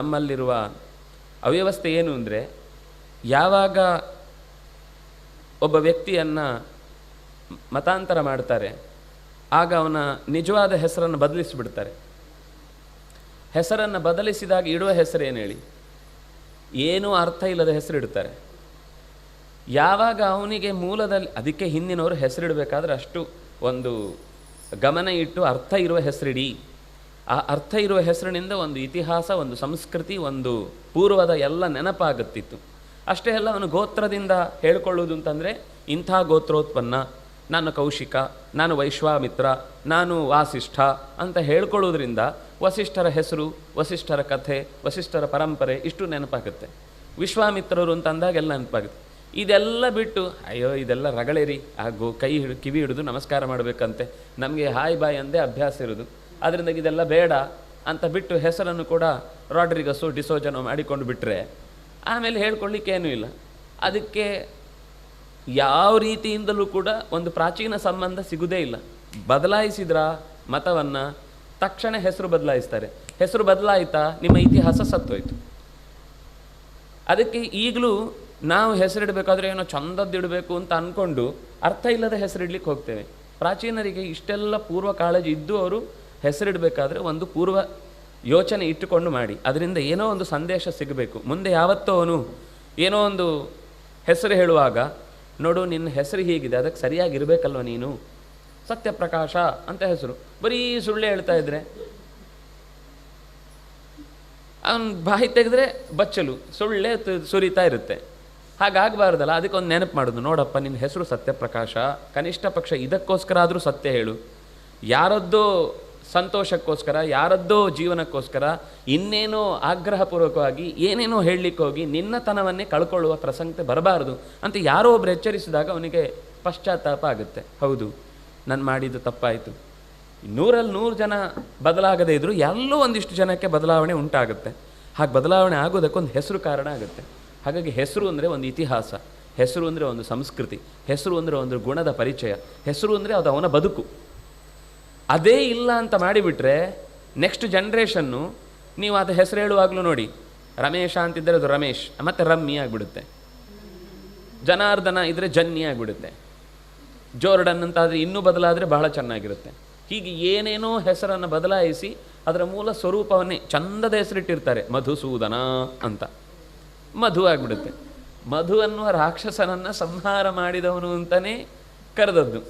ನಮ್ಮಲ್ಲಿರುವ ಅವ್ಯವಸ್ಥೆ ಏನು ಅಂದರೆ, ಯಾವಾಗ ಒಬ್ಬ ವ್ಯಕ್ತಿಯನ್ನು ಮತಾಂತರ ಮಾಡ್ತಾರೆ ಆಗ ಅವನ ನಿಜವಾದ ಹೆಸರನ್ನು ಬದಲಿಸಿಬಿಡ್ತಾರೆ. ಹೆಸರನ್ನು ಬದಲಿಸಿದಾಗ ಇಡುವ ಹೆಸರು ಏನು ಹೇಳಿ? ಏನೂ ಅರ್ಥ ಇಲ್ಲದ ಹೆಸರಿಡ್ತಾರೆ. ಯಾವಾಗ ಅವನಿಗೆ ಮೂಲದಲ್ಲಿ, ಅದಕ್ಕೆ ಹಿಂದಿನವರು ಹೆಸರಿಡಬೇಕಾದ್ರೆ ಅಷ್ಟು ಒಂದು ಗಮನ ಇಟ್ಟು ಅರ್ಥ ಇರುವ ಹೆಸರಿಡಿ. ಆ ಅರ್ಥ ಇರುವ ಹೆಸರಿನಿಂದ ಒಂದು ಇತಿಹಾಸ, ಒಂದು ಸಂಸ್ಕೃತಿ, ಒಂದು ಪೂರ್ವದ ಎಲ್ಲ ನೆನಪಾಗುತ್ತಿತ್ತು. ಅಷ್ಟೇ ಅಲ್ಲ, ಅವನು ಗೋತ್ರದಿಂದ ಹೇಳ್ಕೊಳ್ಳುವುದು ಅಂತಂದರೆ ಇಂಥ ಗೋತ್ರೋತ್ಪನ್ನ, ನಾನು ಕೌಶಿಕ, ನಾನು ವೈಶ್ವಾಮಿತ್ರ, ನಾನು ವಾಸಿಷ್ಠ ಅಂತ ಹೇಳ್ಕೊಳ್ಳೋದ್ರಿಂದ ವಸಿಷ್ಠರ ಹೆಸರು, ವಸಿಷ್ಠರ ಕಥೆ, ವಸಿಷ್ಠರ ಪರಂಪರೆ ಇಷ್ಟು ನೆನಪಾಗುತ್ತೆ. ವಿಶ್ವಾಮಿತ್ರರು ಅಂತ ಅಂದಾಗೆಲ್ಲ ನೆನಪಾಗುತ್ತೆ. ಇದೆಲ್ಲ ಬಿಟ್ಟು ಅಯ್ಯೋ ಇದೆಲ್ಲ ರಗಳೆರಿ, ಹಾಗೂ ಕಿವಿ ಹಿಡಿದು ನಮಸ್ಕಾರ ಮಾಡಬೇಕಂತೆ, ನಮಗೆ ಹಾಯ್ ಬಾಯ್ ಅಂದೇ ಅಭ್ಯಾಸ ಇರೋದು, ಅದರಿಂದ ಇದೆಲ್ಲ ಬೇಡ ಅಂತ ಬಿಟ್ಟು ಹೆಸರನ್ನು ಕೂಡ ರಾಡ್ರಿಗಸು ಡಿಸೋಜನೋ ಮಾಡಿಕೊಂಡು ಬಿಟ್ಟರೆ ಆಮೇಲೆ ಹೇಳ್ಕೊಳ್ಳಿಕ್ಕೇನೂ ಇಲ್ಲ. ಅದಕ್ಕೆ ಯಾವ ರೀತಿಯಿಂದಲೂ ಕೂಡ ಒಂದು ಪ್ರಾಚೀನ ಸಂಬಂಧ ಸಿಗುವುದೇ ಇಲ್ಲ. ಬದಲಾಯಿಸಿದ್ರ ಮತವನ್ನು ತಕ್ಷಣ ಹೆಸರು ಬದಲಾಯಿಸ್ತಾರೆ. ಹೆಸರು ಬದಲಾಯಿತಾ ನಿಮ್ಮ ಇತಿಹಾಸ ಸತ್ತೋಯ್ತು. ಅದಕ್ಕೆ ಈಗಲೂ ನಾವು ಹೆಸರಿಡಬೇಕಾದ್ರೆ ಏನೋ ಚಂದದ್ದಿಡಬೇಕು ಅಂತ ಅಂದ್ಕೊಂಡು ಅರ್ಥ ಇಲ್ಲದ ಹೆಸರಿಡ್ಲಿಕ್ಕೆ ಹೋಗ್ತೇವೆ. ಪ್ರಾಚೀನರಿಗೆ ಇಷ್ಟೆಲ್ಲ ಪೂರ್ವ ಕಾಳಜಿ ಇದ್ದು ಅವರು ಹೆಸರಿಡಬೇಕಾದ್ರೆ ಒಂದು ಪೂರ್ವ ಯೋಚನೆ ಇಟ್ಟುಕೊಂಡು ಮಾಡಿ, ಅದರಿಂದ ಏನೋ ಒಂದು ಸಂದೇಶ ಸಿಗಬೇಕು. ಮುಂದೆ ಯಾವತ್ತೋ ಅವನು ಏನೋ ಒಂದು ಹೆಸರು ಹೇಳುವಾಗ, ನೋಡು ನಿನ್ನ ಹೆಸರು ಹೀಗಿದೆ, ಅದಕ್ಕೆ ಸರಿಯಾಗಿರಬೇಕಲ್ವ ನೀನು, ಸತ್ಯಪ್ರಕಾಶ ಅಂತ ಹೆಸರು, ಬರೀ ಸುಳ್ಳು ಹೇಳ್ತಾ ಇದ್ರೆ ಅವನು ಬಾಯಿ ತೆಗೆದ್ರೆ ಬಚ್ಚಲು ಸುಳ್ಳೇ ಸುರಿತಾ ಇರುತ್ತೆ. ಹಾಗಾಗಬಾರ್ದಲ್ಲ. ಅದಕ್ಕೊಂದು ನೆನಪು ಮಾಡೋದು, ನೋಡಪ್ಪ ನಿನ್ನ ಹೆಸರು ಸತ್ಯಪ್ರಕಾಶ, ಕನಿಷ್ಠ ಪಕ್ಷ ಇದಕ್ಕೋಸ್ಕರ ಆದರೂ ಸತ್ಯ ಹೇಳು. ಯಾರದ್ದೋ ಸಂತೋಷಕ್ಕೋಸ್ಕರ, ಯಾರದ್ದೋ ಜೀವನಕ್ಕೋಸ್ಕರ ಇನ್ನೇನೋ ಆಗ್ರಹಪೂರ್ವಕವಾಗಿ ಏನೇನೋ ಹೇಳಲಿಕ್ಕೆ ಹೋಗಿ ನಿನ್ನತನವನ್ನೇ ಕಳ್ಕೊಳ್ಳುವ ಪ್ರಸಂಗತೆ ಬರಬಾರದು ಅಂತ ಯಾರೋ ಒಬ್ರು ಎಚ್ಚರಿಸಿದಾಗ ಅವನಿಗೆ ಪಶ್ಚಾತ್ತಾಪ ಆಗುತ್ತೆ. ಹೌದು, ನಾನು ಮಾಡಿದ್ದು ತಪ್ಪಾಯಿತು. 100 ಜನ ಬದಲಾಗದೇ ಇದ್ದರೂ ಎಲ್ಲೋ ಒಂದಿಷ್ಟು ಜನಕ್ಕೆ ಬದಲಾವಣೆ ಉಂಟಾಗುತ್ತೆ. ಹಾಗೆ ಬದಲಾವಣೆ ಆಗೋದಕ್ಕೊಂದು ಹೆಸರು ಕಾರಣ ಆಗುತ್ತೆ. ಹಾಗಾಗಿ ಹೆಸರು ಅಂದರೆ ಒಂದು ಇತಿಹಾಸ, ಹೆಸರು ಅಂದರೆ ಒಂದು ಸಂಸ್ಕೃತಿ, ಹೆಸರು ಅಂದರೆ ಒಂದು ಗುಣದ ಪರಿಚಯ, ಹೆಸರು ಅಂದರೆ ಅದು ಅವನ ಬದುಕು. ಅದೇ ಇಲ್ಲ ಅಂತ ಮಾಡಿಬಿಟ್ರೆ ನೆಕ್ಸ್ಟ್ ಜನ್ರೇಷನ್ನು ನೀವು ಅದು ಹೆಸರು ಹೇಳುವಾಗಲೂ ನೋಡಿ, ರಮೇಶ ಅಂತಿದ್ದರೆ ಅದು ರಮೇಶ್ ಮತ್ತು ರಮ್ಮಿ ಆಗಿಬಿಡುತ್ತೆ, ಜನಾರ್ದನ ಇದ್ದರೆ ಜನ್ನಿ ಆಗಿಬಿಡುತ್ತೆ, ಜೋರ್ಡನ್ ಅಂತಾದರೆ ಇನ್ನೂ ಬದಲಾದರೆ ಬಹಳ ಚೆನ್ನಾಗಿರುತ್ತೆ. ಹೀಗೆ ಏನೇನೋ ಹೆಸರನ್ನು ಬದಲಾಯಿಸಿ ಅದರ ಮೂಲ ಸ್ವರೂಪವನ್ನೇ ಚಂದದ ಹೆಸರಿಟ್ಟಿರ್ತಾರೆ. ಮಧುಸೂದನ ಅಂತ ಮಧು ಆಗಿಬಿಡುತ್ತೆ. ಮಧು ಅನ್ನುವ ರಾಕ್ಷಸನನ್ನು ಸಂಹಾರ ಮಾಡಿದವನು ಅಂತಲೇ ಕರೆದದ್ದು.